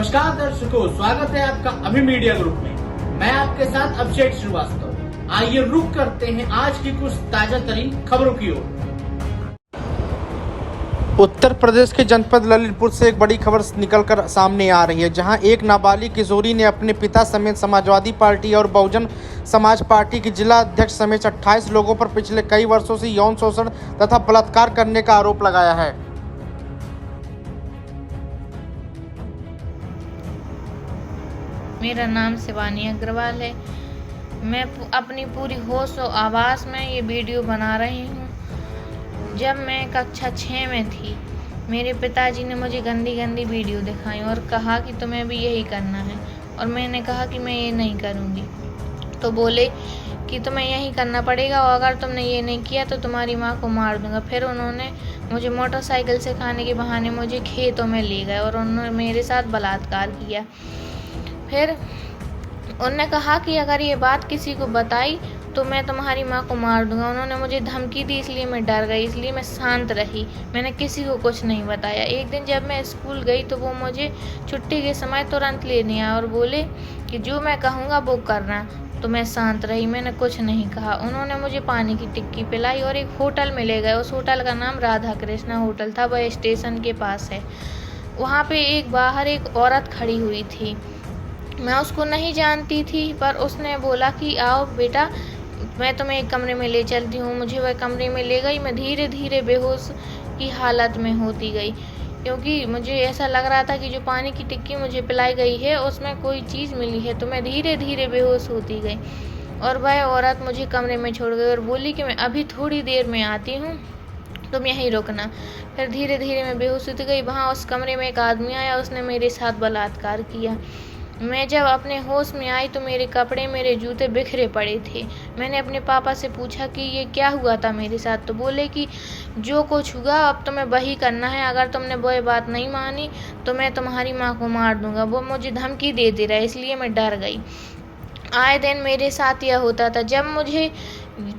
नमस्कार दर्शकों, स्वागत है आपका अभी मीडिया ग्रुप में। मैं आपके साथ अभिषेक श्रीवास्तव। आइए रुक करते हैं आज की कुछ ताजा तरीन खबरों की ओर। उत्तर प्रदेश के जनपद ललितपुर से एक बड़ी खबर निकलकर सामने आ रही है, जहां एक नाबालिग किशोरी ने अपने पिता समेत समाजवादी पार्टी और बहुजन समाज पार्टी की जिला अध्यक्ष समेत 28 लोगों पर पिछले कई वर्षों से यौन शोषण तथा बलात्कार करने का आरोप लगाया है। मेरा नाम शिवानी अग्रवाल है। मैं अपनी पूरी होश और आवाज़ में ये वीडियो बना रही हूँ। जब मैं कक्षा 6 में थी, मेरे पिताजी ने मुझे गंदी गंदी वीडियो दिखाई और कहा कि तुम्हें भी यही करना है, और मैंने कहा कि मैं ये नहीं करूँगी। तो बोले कि तुम्हें यही करना पड़ेगा, और अगर तुमने ये नहीं किया तो तुम्हारी माँ को मार दूँगा। फिर उन्होंने मुझे मोटरसाइकिल से खाने के बहाने मुझे खेतों में ले गए और उन्होंने मेरे साथ बलात्कार किया। फिर उन्होंने कहा कि अगर ये बात किसी को बताई तो मैं तुम्हारी माँ को मार दूंगा। उन्होंने मुझे धमकी दी, इसलिए मैं डर गई, इसलिए मैं शांत रही। मैंने किसी को कुछ नहीं बताया। एक दिन जब मैं स्कूल गई तो वो मुझे छुट्टी के समय तुरंत लेने आए और बोले कि जो मैं कहूँगा वो करना। तो मैं शांत रही, मैंने कुछ नहीं कहा। उन्होंने मुझे पानी की टिक्की पिलाई और एक होटल में ले गए। उस होटल का नाम राधा कृष्णा होटल था, वह स्टेशन के पास है। वहाँ पे बाहर एक औरत खड़ी हुई थी। मैं उसको नहीं जानती थी, पर उसने बोला कि आओ बेटा, मैं तुम्हें एक कमरे में ले चलती हूँ। मुझे वह कमरे में ले गई। मैं धीरे धीरे बेहोश की हालत में होती गई, क्योंकि मुझे ऐसा लग रहा था कि जो पानी की टिक्की मुझे पिलाई गई है उसमें कोई चीज़ मिली है। तो मैं धीरे धीरे बेहोश होती गई और वह औरत मुझे कमरे में छोड़ गई और बोली कि मैं अभी थोड़ी देर में आती हूँ, तुम यहीं रुकना। फिर धीरे धीरे मैं बेहोश होती गई। वहाँ उस कमरे में एक आदमी आया, उसने मेरे साथ बलात्कार किया। मैं जब अपने होश में आई तो मेरे कपड़े, मेरे जूते बिखरे पड़े थे। मैंने अपने पापा से पूछा कि ये क्या हुआ था मेरे साथ। तो बोले कि जो कुछ हुआ अब तुम्हें वही करना है, अगर तुमने वो बात नहीं मानी तो मैं तुम्हारी माँ को मार दूंगा। वो मुझे धमकी दे रहा है, इसलिए मैं डर गई। आए दिन मेरे साथ यह होता था। जब मुझे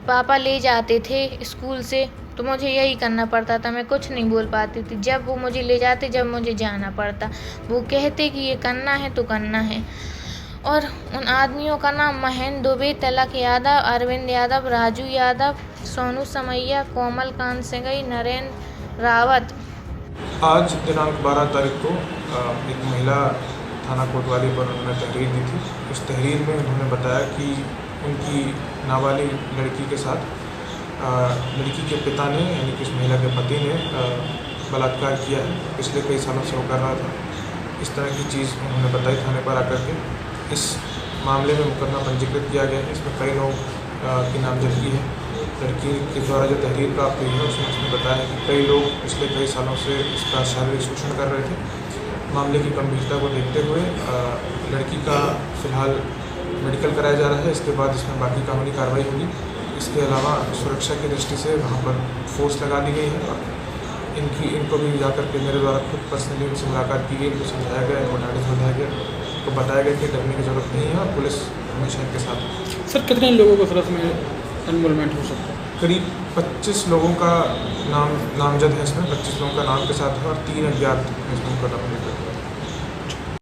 पापा ले जाते थे स्कूल से तो मुझे यही करना पड़ता था। मैं कुछ नहीं बोल पाती थी। जब वो मुझे ले जाते, जब मुझे जाना पड़ता, वो कहते कि ये करना है तो करना है। और उन आदमियों का नाम महेंद्र दुबे, तिलक यादव, अरविंद यादव, राजू यादव, सोनू समैया, कोमल कांत सिंगई, नरेंद्र रावत। आज दिनांक 12 तारीख को एक महिला थाना कोतवाली पर उन्होंने तहरीर दी थी। उस तहरीर में उन्होंने बताया कि उनकी नाबालिग लड़की के साथ लड़की के पिता ने, यानी कि उस महिला के पति ने बलात्कार किया है। पिछले कई सालों से वो कर रहा था। इस तरह की चीज़ उन्होंने बताई थाने पर आकर के। इस मामले में मुकदमा पंजीकृत किया गया है। इसमें कई लोग की नामजदगी है। लड़की के द्वारा जो तहरीर प्राप्त हुई है उसमें उसने बताया कि कई लोग पिछले कई सालों से इसका शारीरिक शोषण कर रहे थे। मामले की गंभीरता को देखते हुए लड़की का फ़िलहाल मेडिकल कराया जा रहा है। इसके बाद इसमें बाकी कानूनी कार्रवाई होगी। इसके अलावा सुरक्षा की दृष्टि से वहाँ पर फोर्स लगा दी गई है और इनको भी जाकर के मेरे द्वारा खुद पर्सनली उनसे मुलाकात की गई, उनको समझाया गया, इनको नोटिस बताया गया, तो बताया गया कि डरने की ज़रूरत नहीं है और पुलिस हमेशा इनके साथ है। सर, कितने लोगों को सर इसमें इन्वॉल्वमेंट हो सकता है? करीब 25 लोगों का नामजद है इसमें। 25 लोगों का नाम के साथ है और 3 अज्ञात इसमें मुकदमा पंजीकृत है।